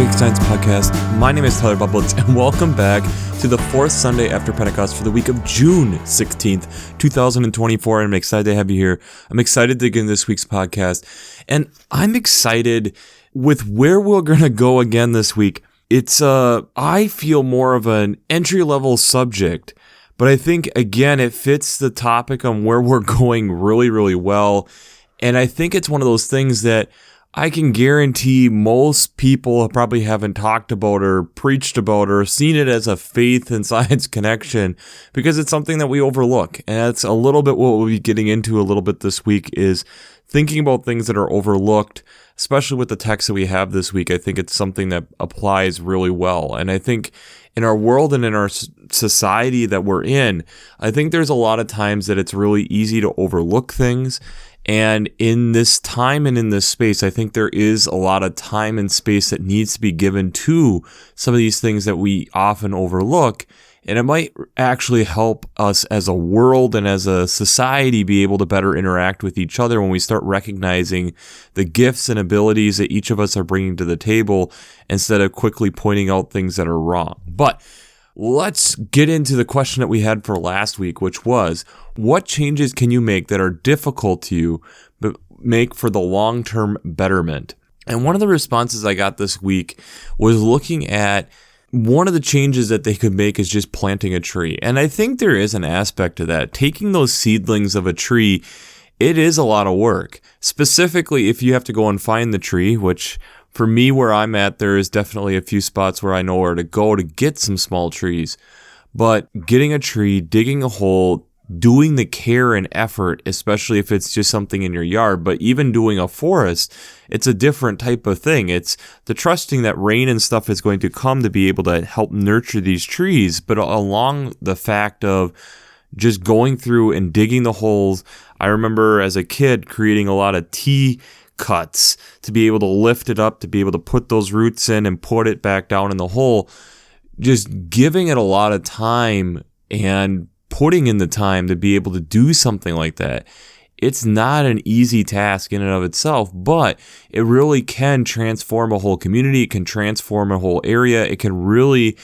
Big Science Podcast. My name is Tyler Bublitz, and welcome back to the fourth Sunday after Pentecost for the week of June 16th, 2024. And I'm excited to have you here. I'm excited to get into this week's podcast, and I'm excited with where we're going to go again this week. It's, I feel more of an entry-level subject, but I think, again, it fits the topic on where we're going really, really well. And I think it's one of those things that I can guarantee most people probably haven't talked about or preached about or seen it as a faith and science connection, because it's something that we overlook. And that's a little bit what we'll be getting into a little bit this week, is thinking about things that are overlooked, especially with the text that we have this week. I think it's something that applies really well. And I think in our world and in our society that we're in, I think there's a lot of times that it's really easy to overlook things. And in this time and in this space, I think there is a lot of time and space that needs to be given to some of these things that we often overlook. And it might actually help us as a world and as a society be able to better interact with each other when we start recognizing the gifts and abilities that each of us are bringing to the table, instead of quickly pointing out things that are wrong. But let's get into the question that we had for last week, which was, what changes can you make that are difficult to you, but make for the long-term betterment? And one of the responses I got this week was looking at one of the changes that they could make is just planting a tree. And I think there is an aspect to that. Taking those seedlings of a tree, it is a lot of work. Specifically, if you have to go and find the tree, which for me, where I'm at, there is definitely a few spots where I know where to go to get some small trees. But getting a tree, digging a hole, doing the care and effort, especially if it's just something in your yard, but even doing a forest, it's a different type of thing. It's the trusting that rain and stuff is going to come to be able to help nurture these trees, but along the fact of just going through and digging the holes. I remember as a kid creating a lot of tea cuts to be able to lift it up, to be able to put those roots in and put it back down in the hole. Just giving it a lot of time and putting in the time to be able to do something like that. It's not an easy task in and of itself, but it really can transform a whole community. It can transform a whole area. It can really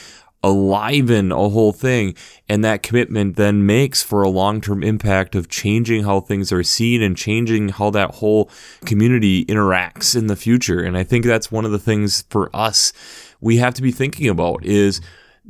enliven a whole thing. And that commitment then makes for a long-term impact of changing how things are seen and changing how that whole community interacts in the future. And I think that's one of the things for us we have to be thinking about, is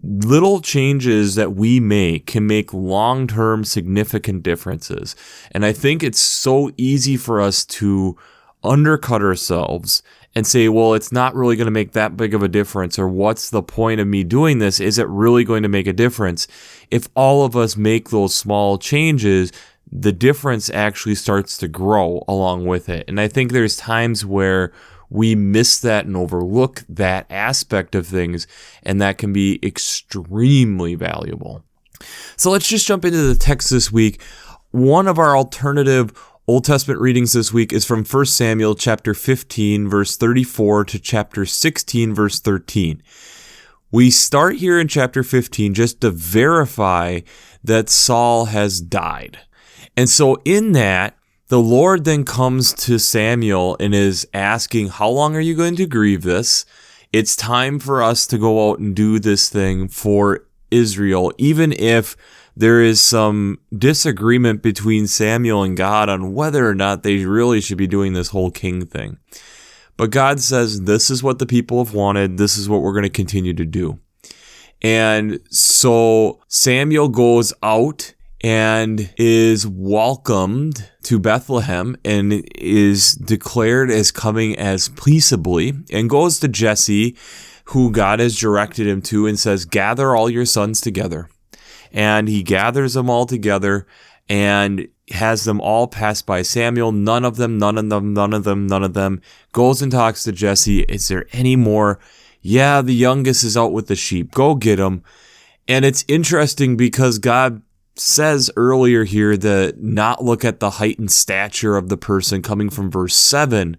little changes that we make can make long-term significant differences. And I think it's so easy for us to undercut ourselves and say, well, it's not really going to make that big of a difference, or what's the point of me doing this? Is it really going to make a difference? If all of us make those small changes, the difference actually starts to grow along with it. And I think there's times where we miss that and overlook that aspect of things, and that can be extremely valuable. So let's just jump into the text this week. One of our alternative Old Testament readings this week is from 1 Samuel chapter 15, verse 34 to chapter 16, verse 13. We start here in chapter 15 just to verify that Saul has died. And so in that, the Lord then comes to Samuel and is asking, how long are you going to grieve this? It's time for us to go out and do this thing for Israel, even if there is some disagreement between Samuel and God on whether or not they really should be doing this whole king thing. But God says, this is what the people have wanted. This is what we're going to continue to do. And so Samuel goes out and is welcomed to Bethlehem and is declared as coming as peaceably, and goes to Jesse, who God has directed him to, and says, gather all your sons together. And he gathers them all together and has them all pass by Samuel. None of them goes and talks to Jesse. Is there any more? Yeah, the youngest is out with the sheep. Go get him. And it's interesting because God says earlier here to not look at the height and stature of the person, coming from verse 7.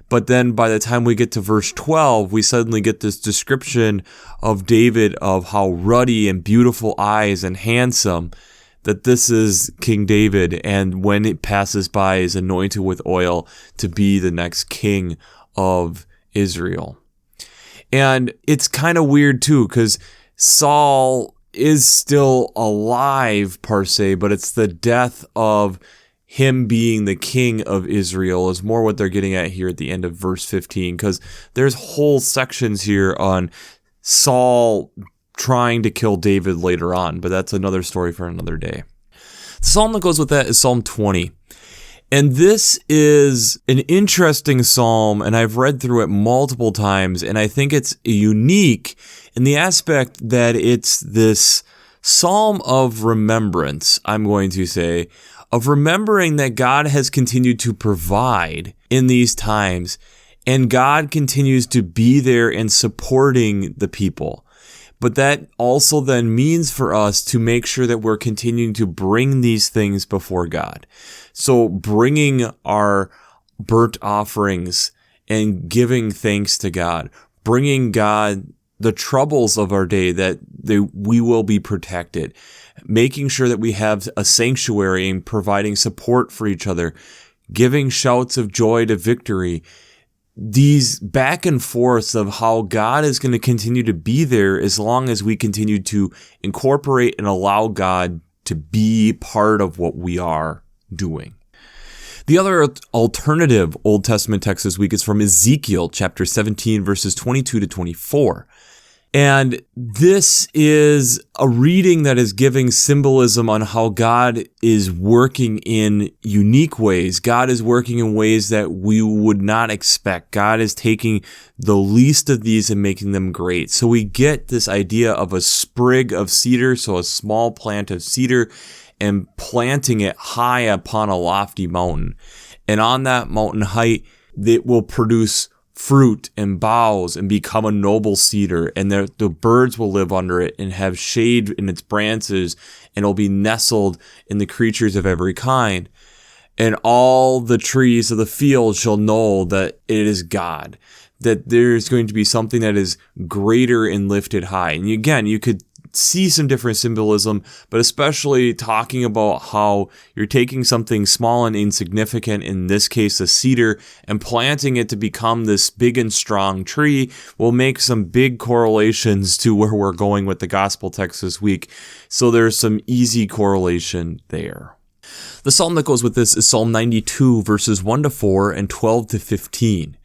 But then by the time we get to verse 12, we suddenly get this description of David, of how ruddy and beautiful eyes and handsome, that this is King David, and when it passes by is anointed with oil to be the next king of Israel. And it's kind of weird too, because Saul is still alive per se, but it's the death of him being the king of Israel is more what they're getting at here at the end of verse 15, because there's whole sections here on Saul trying to kill David later on, but that's another story for another day. The psalm that goes with that is Psalm 20. And this is an interesting psalm, and I've read through it multiple times, and I think it's unique in the aspect that it's this psalm of remembrance, I'm going to say, of remembering that God has continued to provide in these times, and God continues to be there and supporting the people. But that also then means for us to make sure that we're continuing to bring these things before God. So bringing our burnt offerings and giving thanks to God, bringing God the troubles of our day that we will be protected, making sure that we have a sanctuary and providing support for each other, giving shouts of joy to victory. These back and forths of how God is going to continue to be there as long as we continue to incorporate and allow God to be part of what we are doing. The other alternative Old Testament text this week is from Ezekiel chapter 17, verses 22 to 24. And this is a reading that is giving symbolism on how God is working in unique ways. God is working in ways that we would not expect. God is taking the least of these and making them great. So we get this idea of a sprig of cedar, so a small plant of cedar, and planting it high upon a lofty mountain. And on that mountain height, it will produce fruit and boughs and become a noble cedar, and the birds will live under it and have shade in its branches, and it'll be nestled in the creatures of every kind. And all the trees of the field shall know that it is God, that there's going to be something that is greater and lifted high. And again, you could see some different symbolism, but especially talking about how you're taking something small and insignificant, in this case a cedar, and planting it to become this big and strong tree will make some big correlations to where we're going with the gospel text this week. So there's some easy correlation there. The psalm that goes with this is Psalm 92, verses 1 to 4 and 12 to 15.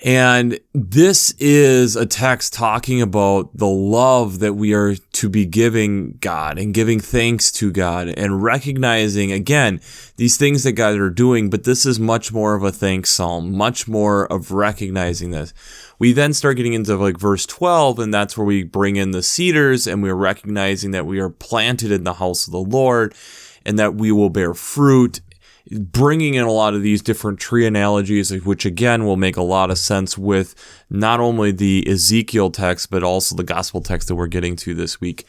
And this is a text talking about the love that we are to be giving God and giving thanks to God and recognizing, again, these things that God are doing, but this is much more of a thanks psalm, much more of recognizing this. We then start getting into like verse 12, and that's where we bring in the cedars, and we're recognizing that we are planted in the house of the Lord and that we will bear fruit, bringing in a lot of these different tree analogies, which again will make a lot of sense with not only the Ezekiel text, but also the gospel text that we're getting to this week,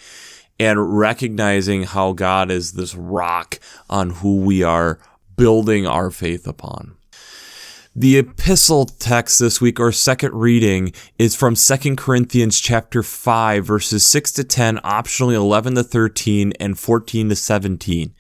and recognizing how God is this rock on who we are building our faith upon. The epistle text this week, or second reading, is from 2 Corinthians chapter 5, verses 6 to 10, optionally 11 to 13, and 14 to 17.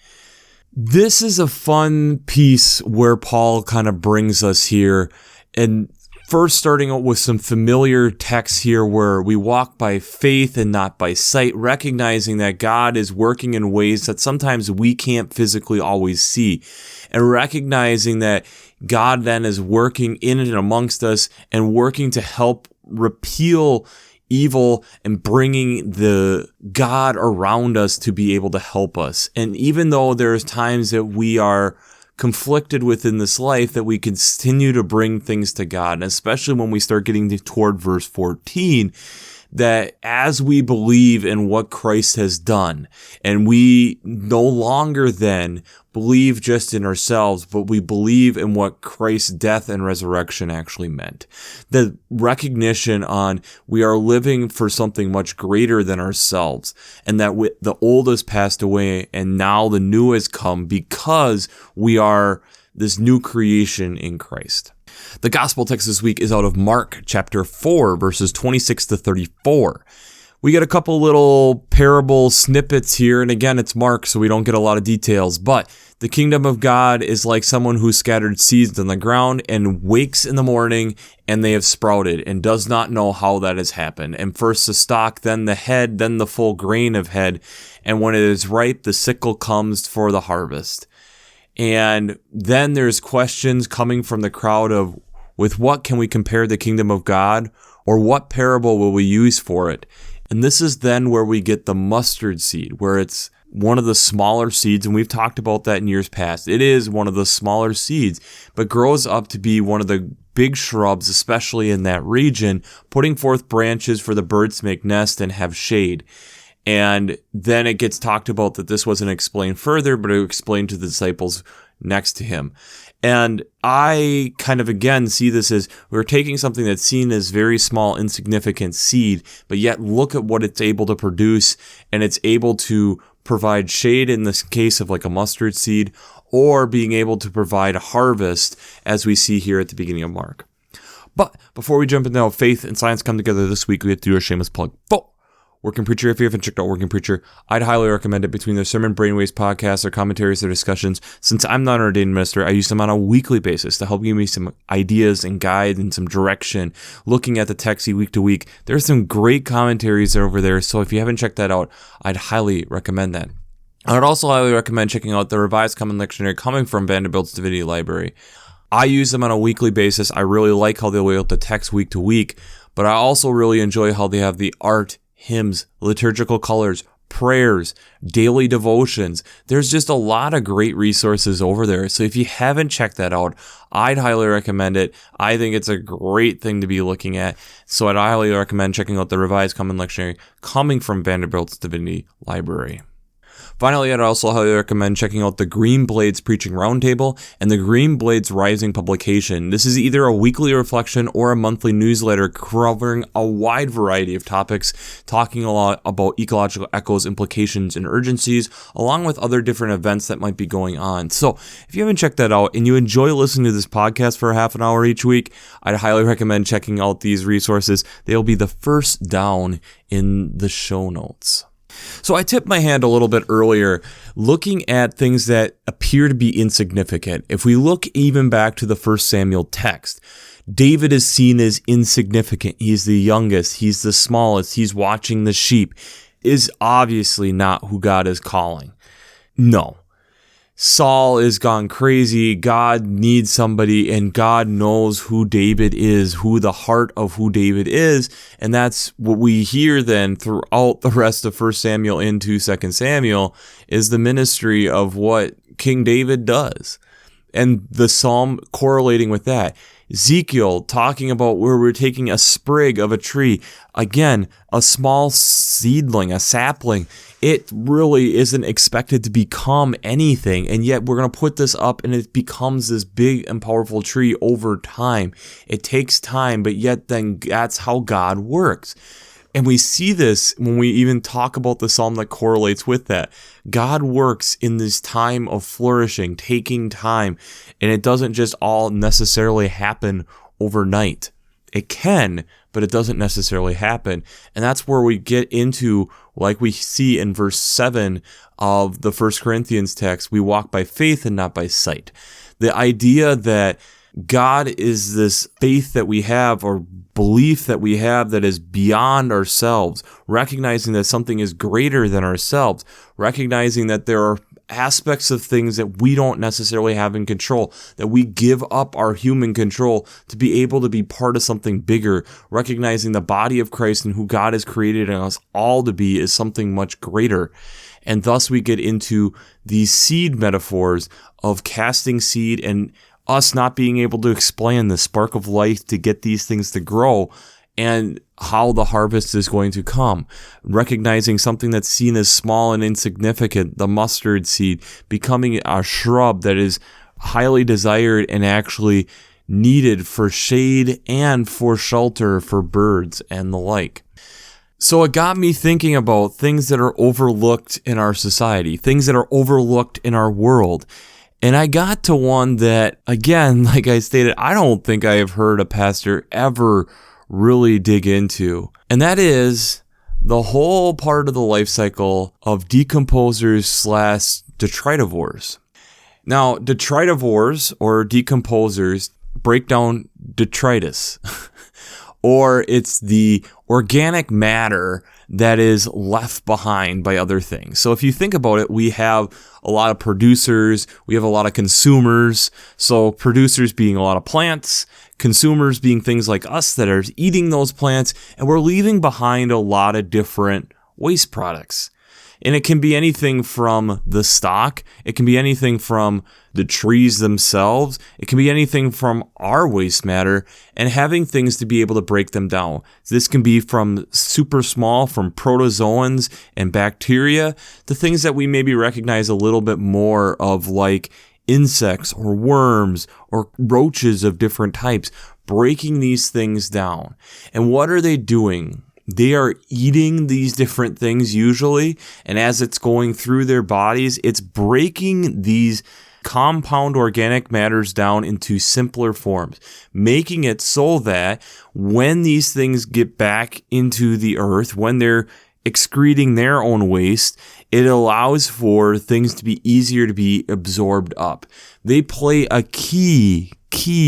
This is a fun piece where Paul kind of brings us here, and first starting out with some familiar texts here where we walk by faith and not by sight, recognizing that God is working in ways that sometimes we can't physically always see, and recognizing that God then is working in and amongst us and working to help repeal evil and bringing the God around us to be able to help us. And even though there's times that we are conflicted within this life, that we continue to bring things to God, and especially when we start getting toward verse 14, that as we believe in what Christ has done, and we no longer then believe just in ourselves, but we believe in what Christ's death and resurrection actually meant. The recognition on we are living for something much greater than ourselves, and that the old has passed away and now the new has come because we are this new creation in Christ. The gospel text this week is out of Mark chapter 4, verses 26 to 34, We get a couple little parable snippets here, and again, it's Mark, so we don't get a lot of details, but the kingdom of God is like someone who scattered seeds on the ground and wakes in the morning and they have sprouted and does not know how that has happened. And first the stalk, then the head, then the full grain of head, and when it is ripe, the sickle comes for the harvest. And then there's questions coming from the crowd of, with what can we compare the kingdom of God, or what parable will we use for it? And this is then where we get the mustard seed, where it's one of the smaller seeds, and we've talked about that in years past. It is one of the smaller seeds, but grows up to be one of the big shrubs, especially in that region, putting forth branches for the birds to make nest and have shade. And then it gets talked about that this wasn't explained further, but it explained to the disciples next to him. And I kind of, again, see this as we're taking something that's seen as very small, insignificant seed, but yet look at what it's able to produce, and it's able to provide shade in this case of like a mustard seed, or being able to provide a harvest, as we see here at the beginning of Mark. But before we jump into how faith and science come together this week, we have to do a shameless plug. Working Preacher. If you haven't checked out Working Preacher, I'd highly recommend it. Between their Sermon Brainwaves podcasts, their commentaries, their discussions, since I'm not an ordained minister, I use them on a weekly basis to help give me some ideas and guide and some direction, looking at the text week to week. There's some great commentaries over there, so if you haven't checked that out, I'd highly recommend that. I would also highly recommend checking out the Revised Common Lectionary coming from Vanderbilt's Divinity Library. I use them on a weekly basis. I really like how they lay out the text week to week, but I also really enjoy how they have the art, hymns, liturgical colors, prayers, daily devotions. There's just a lot of great resources over there. So if you haven't checked that out, I'd highly recommend it. I think it's a great thing to be looking at. So I'd highly recommend checking out the Revised Common Lectionary coming from Vanderbilt's Divinity Library. Finally, I'd also highly recommend checking out the Green Blades Preaching Roundtable and the Green Blades Rising publication. This is either a weekly reflection or a monthly newsletter covering a wide variety of topics, talking a lot about ecological echoes, implications, and urgencies, along with other different events that might be going on. So if you haven't checked that out and you enjoy listening to this podcast for half an hour each week, I'd highly recommend checking out these resources. They'll be the first down in the show notes. So I tipped my hand a little bit earlier looking at things that appear to be insignificant. If we look even back to the 1 Samuel text, David is seen as insignificant. He's the youngest. He's the smallest. He's watching the sheep. Is obviously not who God is calling. No. Saul is gone crazy. God needs somebody, and God knows who David is, who the heart of who David is, and that's what we hear then throughout the rest of 1 Samuel into 2 Samuel is the ministry of what King David does, and the psalm correlating with that. Ezekiel talking about where we're taking a sprig of a tree, again, a small seedling, a sapling. It really isn't expected to become anything, and yet we're going to put this up and it becomes this big and powerful tree over time. It takes time, but yet then that's how God works. And we see this when we even talk about the psalm that correlates with that. God works in this time of flourishing, taking time, and it doesn't just all necessarily happen overnight. It can, but it doesn't necessarily happen. And that's where we get into, like we see in verse 7 of the 1 Corinthians text, we walk by faith and not by sight. The idea that God is this faith that we have or belief that we have that is beyond ourselves, recognizing that something is greater than ourselves, recognizing that there are aspects of things that we don't necessarily have in control, that we give up our human control to be able to be part of something bigger, recognizing the body of Christ and who God has created us all to be is something much greater. And thus we get into these seed metaphors of casting seed and us not being able to explain the spark of life to get these things to grow and how the harvest is going to come. Recognizing something that's seen as small and insignificant, the mustard seed, becoming a shrub that is highly desired and actually needed for shade and for shelter for birds and the like. So it got me thinking about things that are overlooked in our society, things that are overlooked in our world. And I got to one that, again, like I stated, I don't think I have heard a pastor ever really dig into. And that is the whole part of the life cycle of decomposers / detritivores. Now, detritivores or decomposers break down detritus, or it's the organic matter that is left behind by other things. So if you think about it, we have a lot of producers, we have a lot of consumers. So producers being a lot of plants, consumers being things like us that are eating those plants, and we're leaving behind a lot of different waste products. And it can be anything from the stock, it can be anything from the trees themselves, it can be anything from our waste matter, and having things to be able to break them down. This can be from super small, from protozoans and bacteria, to things that we maybe recognize a little bit more of, like insects or worms or roaches of different types, breaking these things down. And what are they doing? They are eating these different things usually, and as it's going through their bodies, it's breaking these compound organic matters down into simpler forms, making it so that when these things get back into the earth, when they're excreting their own waste, it allows for things to be easier to be absorbed up. They play a key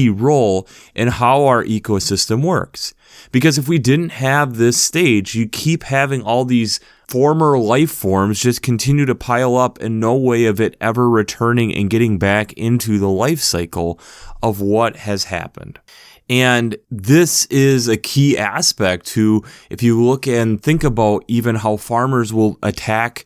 role in how our ecosystem works. Because if we didn't have this stage, you keep having all these former life forms just continue to pile up and no way of it ever returning and getting back into the life cycle of what has happened. And this is a key aspect to, if you look and think about even how farmers will attack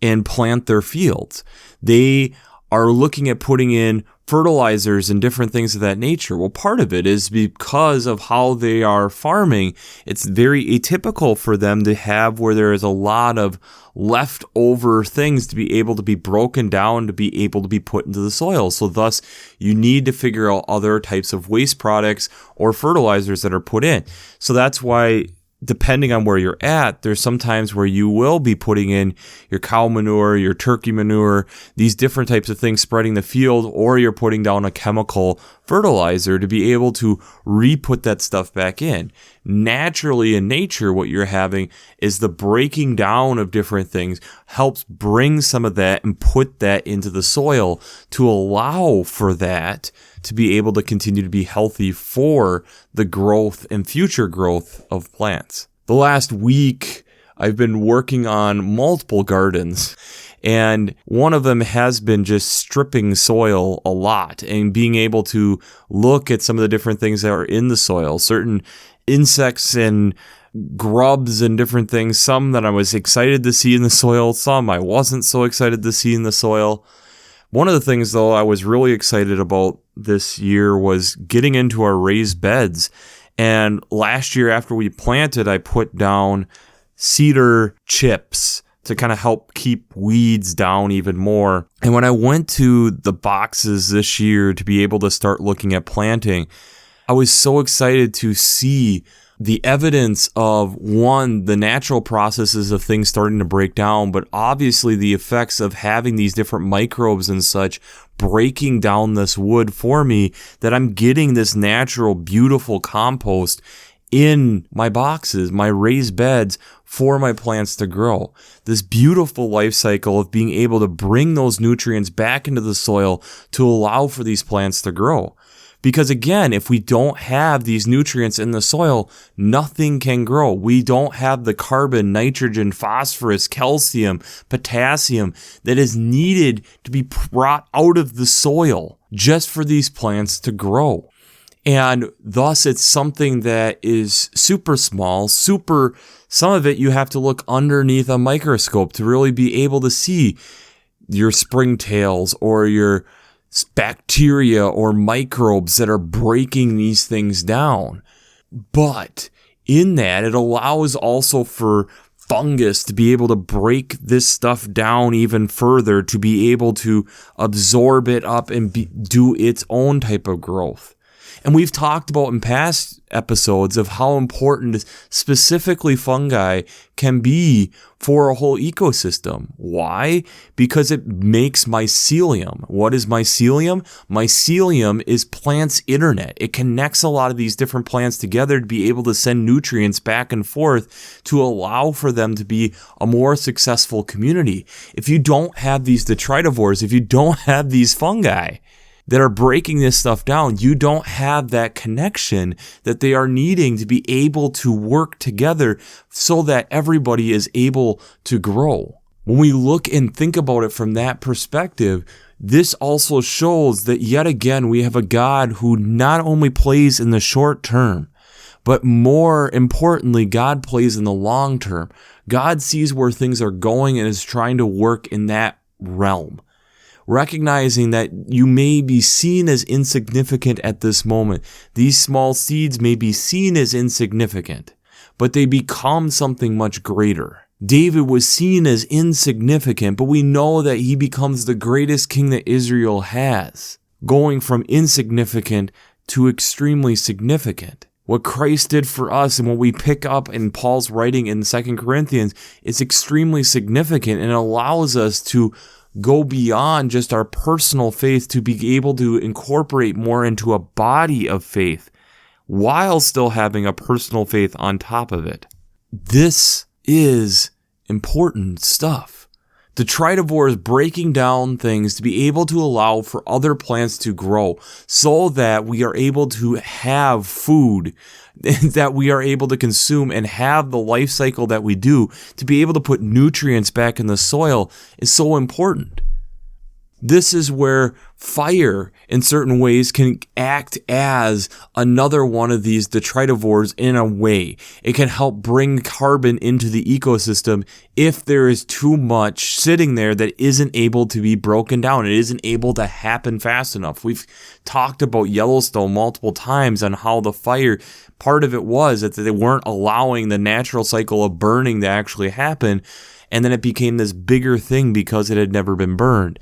and plant their fields. They are looking at putting in fertilizers and different things of that nature. Well, part of it is because of how they are farming. It's very atypical for them to have where there is a lot of leftover things to be able to be broken down, to be able to be put into the soil. So thus, you need to figure out other types of waste products or fertilizers that are put in. So that's why, depending on where you're at, there's sometimes where you will be putting in your cow manure, your turkey manure, these different types of things spreading the field, or you're putting down a chemical fertilizer to be able to re-put that stuff back in. Naturally, in nature, what you're having is the breaking down of different things helps bring some of that and put that into the soil to allow for that to be able to continue to be healthy for the growth and future growth of plants. The last week, I've been working on multiple gardens, and one of them has been just stripping soil a lot and being able to look at some of the different things that are in the soil, certain insects and grubs and different things, some that I was excited to see in the soil, some I wasn't so excited to see in the soil. One of the things, though, I was really excited about this year was getting into our raised beds. And last year, after we planted, I put down cedar chips to kind of help keep weeds down even more. And when I went to the boxes this year to be able to start looking at planting, I was so excited to see the evidence of, one, the natural processes of things starting to break down, but obviously the effects of having these different microbes and such breaking down this wood for me, that I'm getting this natural, beautiful compost in my boxes, my raised beds, for my plants to grow. This beautiful life cycle of being able to bring those nutrients back into the soil to allow for these plants to grow. Because again, if we don't have these nutrients in the soil, nothing can grow. We don't have the carbon, nitrogen, phosphorus, calcium, potassium that is needed to be brought out of the soil just for these plants to grow. And thus it's something that is super small, some of it you have to look underneath a microscope to really be able to see your springtails or your bacteria or microbes that are breaking these things down. But in that, it allows also for fungus to be able to break this stuff down even further, to be able to absorb it up and do its own type of growth. And we've talked about in past episodes of how important specifically fungi can be for a whole ecosystem. Why? Because it makes mycelium. What is mycelium? Mycelium is plants' internet. It connects a lot of these different plants together to be able to send nutrients back and forth to allow for them to be a more successful community. If you don't have these detritivores, if you don't have these fungi that are breaking this stuff down, you don't have that connection that they are needing to be able to work together so that everybody is able to grow. When we look and think about it from that perspective, this also shows that yet again we have a God who not only plays in the short term, but more importantly, God plays in the long term. God sees where things are going and is trying to work in that realm. Recognizing that you may be seen as insignificant at this moment. These small seeds may be seen as insignificant, but they become something much greater. David was seen as insignificant, but we know that he becomes the greatest king that Israel has, going from insignificant to extremely significant. What Christ did for us and what we pick up in Paul's writing in 2 Corinthians is extremely significant and allows us to go beyond just our personal faith to be able to incorporate more into a body of faith while still having a personal faith on top of it. This is important stuff. Detritivore is breaking down things to be able to allow for other plants to grow so that we are able to have food that we are able to consume and have the life cycle that we do. To be able to put nutrients back in the soil is so important. This is where fire, in certain ways, can act as another one of these detritivores in a way. It can help bring carbon into the ecosystem if there is too much sitting there that isn't able to be broken down. It isn't able to happen fast enough. We've talked about Yellowstone multiple times on how the fire, part of it was that they weren't allowing the natural cycle of burning to actually happen, and then it became this bigger thing because it had never been burned.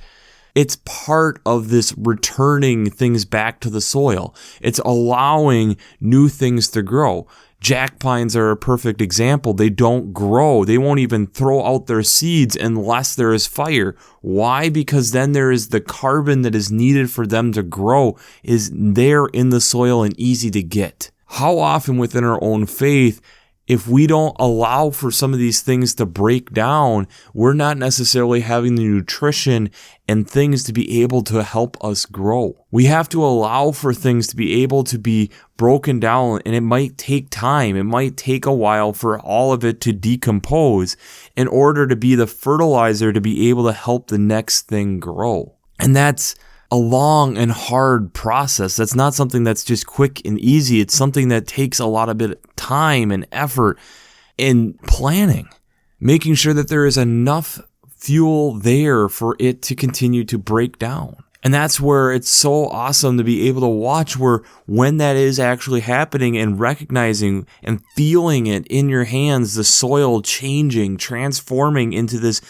It's part of this returning things back to the soil. It's allowing new things to grow. Jack pines are a perfect example. They don't grow. They won't even throw out their seeds unless there is fire. Why? Because then there is the carbon that is needed for them to grow is there in the soil and easy to get. How often within our own faith, if we don't allow for some of these things to break down, we're not necessarily having the nutrition and things to be able to help us grow. We have to allow for things to be able to be broken down, and it might take time. It might take a while for all of it to decompose in order to be the fertilizer to be able to help the next thing grow. And that's a long and hard process. That's not something that's just quick and easy. It's something that takes a lot of time and effort in planning, making sure that there is enough fuel there for it to continue to break down. And that's where it's so awesome to be able to watch when that is actually happening and recognizing and feeling it in your hands, the soil changing, transforming into this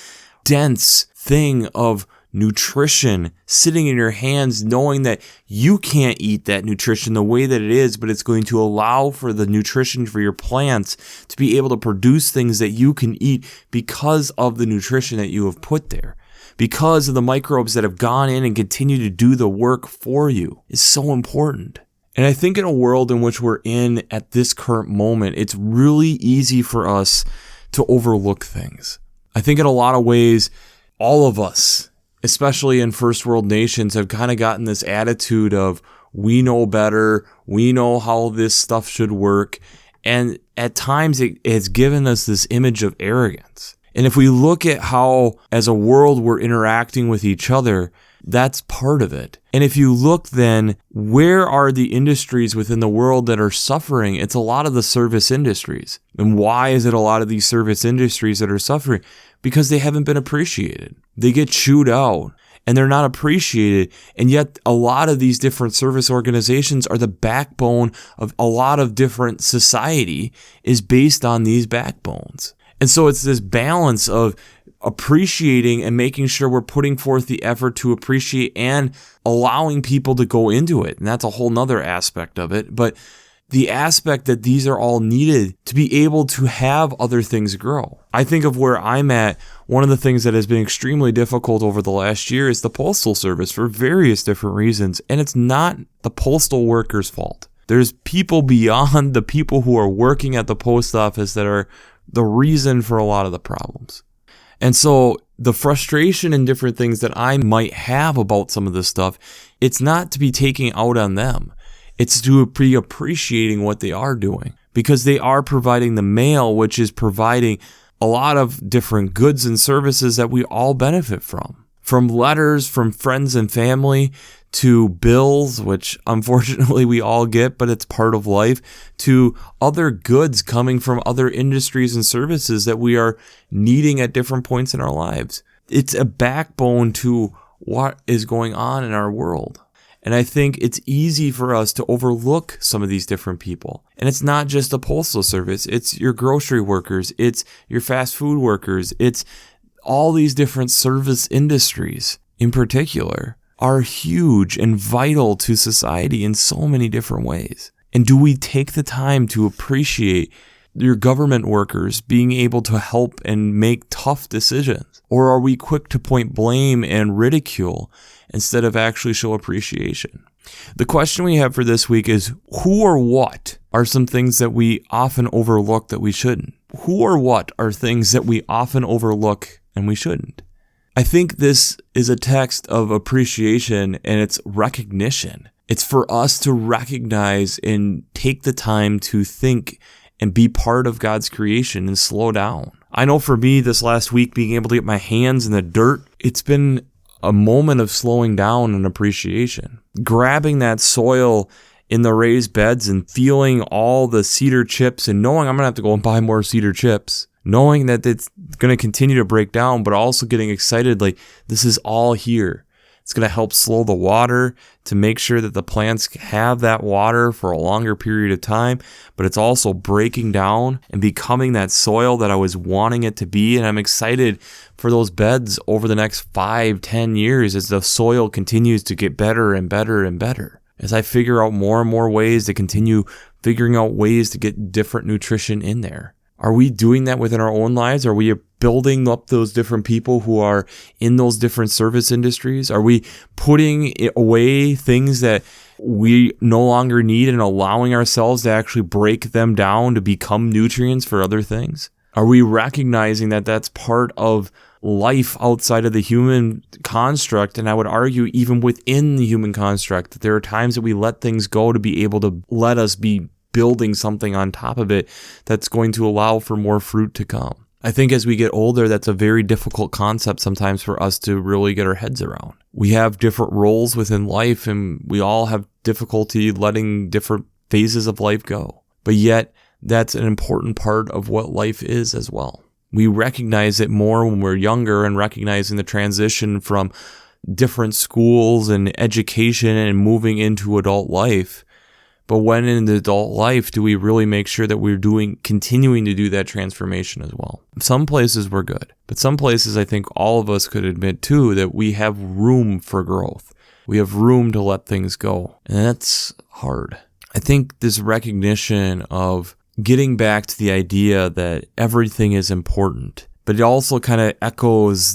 dense thing of nutrition sitting in your hands, knowing that you can't eat that nutrition the way that it is, but it's going to allow for the nutrition for your plants to be able to produce things that you can eat because of the nutrition that you have put there, because of the microbes that have gone in and continue to do the work for you is so important. And I think in a world in which we're in at this current moment, it's really easy for us to overlook things. I think in a lot of ways, all of us, especially in first world nations, have kind of gotten this attitude of we know better, we know how this stuff should work, and at times it has given us this image of arrogance. And if we look at how as a world we're interacting with each other, that's part of it. And if you look then, where are the industries within the world that are suffering? It's a lot of the service industries. And why is it a lot of these service industries that are suffering? Because they haven't been appreciated. They get chewed out and they're not appreciated. And yet a lot of these different service organizations are the backbone of a lot of different society is based on these backbones. And so it's this balance of, appreciating and making sure we're putting forth the effort to appreciate and allowing people to go into it. And that's a whole nother aspect of it. But the aspect that these are all needed to be able to have other things grow. I think of where I'm at, one of the things that has been extremely difficult over the last year is the Postal Service for various different reasons. And it's not the postal workers' fault. There's people beyond the people who are working at the post office that are the reason for a lot of the problems. And so the frustration and different things that I might have about some of this stuff, it's not to be taking out on them. It's to be appreciating what they are doing, because they are providing the mail, which is providing a lot of different goods and services that we all benefit from letters from friends and family to bills, which unfortunately we all get, but it's part of life, to other goods coming from other industries and services that we are needing at different points in our lives. It's a backbone to what is going on in our world. And I think it's easy for us to overlook some of these different people. And it's not just the postal service. It's your grocery workers. It's your fast food workers. It's all these different service industries in particular are huge and vital to society in so many different ways. And do we take the time to appreciate your government workers being able to help and make tough decisions? Or are we quick to point blame and ridicule instead of actually show appreciation? The question we have for this week is, who or what are some things that we often overlook that we shouldn't? Who or what are things that we often overlook and we shouldn't? I think this is a text of appreciation and it's recognition. It's for us to recognize and take the time to think and be part of God's creation and slow down. I know for me this last week, being able to get my hands in the dirt, it's been a moment of slowing down and appreciation. Grabbing that soil in the raised beds and feeling all the cedar chips and knowing I'm going to have to go and buy more cedar chips. Knowing that it's going to continue to break down, but also getting excited like this is all here. It's going to help slow the water to make sure that the plants have that water for a longer period of time, but it's also breaking down and becoming that soil that I was wanting it to be. And I'm excited for those beds over the next 5-10 years as the soil continues to get better and better and better. As I figure out more and more ways to continue figuring out ways to get different nutrition in there. Are we doing that within our own lives? Are we building up those different people who are in those different service industries? Are we putting away things that we no longer need and allowing ourselves to actually break them down to become nutrients for other things? Are we recognizing that that's part of life outside of the human construct? And I would argue even within the human construct, that there are times that we let things go to be able to let us be building something on top of it that's going to allow for more fruit to come. I think as we get older, that's a very difficult concept sometimes for us to really get our heads around. We have different roles within life and we all have difficulty letting different phases of life go. But yet, that's an important part of what life is as well. We recognize it more when we're younger and recognizing the transition from different schools and education and moving into adult life. But when in the adult life do we really make sure that we're continuing to do that transformation as well? Some places we're good, but some places I think all of us could admit too that we have room for growth. We have room to let things go, and that's hard. I think this recognition of getting back to the idea that everything is important, but it also kind of echoes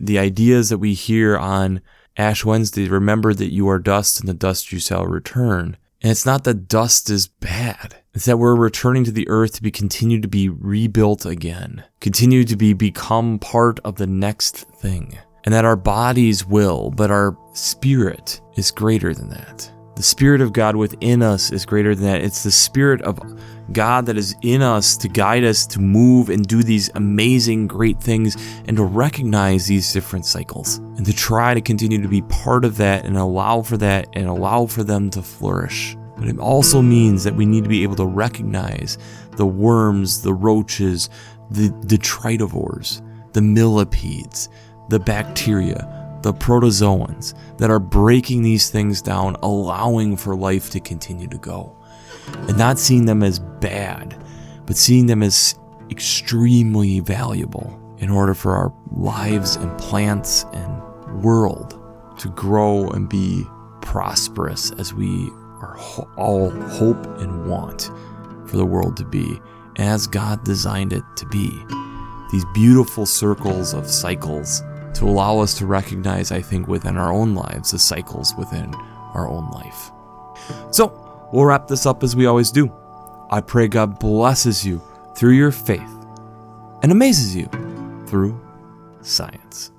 the ideas that we hear on Ash Wednesday. Remember that you are dust and the dust you shall return. And it's not that dust is bad. It's that we're returning to the earth to continue to be rebuilt again, continue to become part of the next thing. And that our bodies will, but our spirit is greater than that. The Spirit of God within us is greater than that. It's the Spirit of God that is in us to guide us to move and do these amazing, great things and to recognize these different cycles and to try to continue to be part of that and allow for that and allow for them to flourish. But it also means that we need to be able to recognize the worms, the roaches, the detritivores, the millipedes, the bacteria, the protozoans that are breaking these things down, allowing for life to continue to go. And not seeing them as bad, but seeing them as extremely valuable. in order for our lives and plants and world to grow and be prosperous as we are all hope and want for the world to be as God designed it to be. These beautiful circles of cycles to allow us to recognize, I think, within our own lives, the cycles within our own life. So, we'll wrap this up as we always do. I pray God blesses you through your faith and amazes you through science.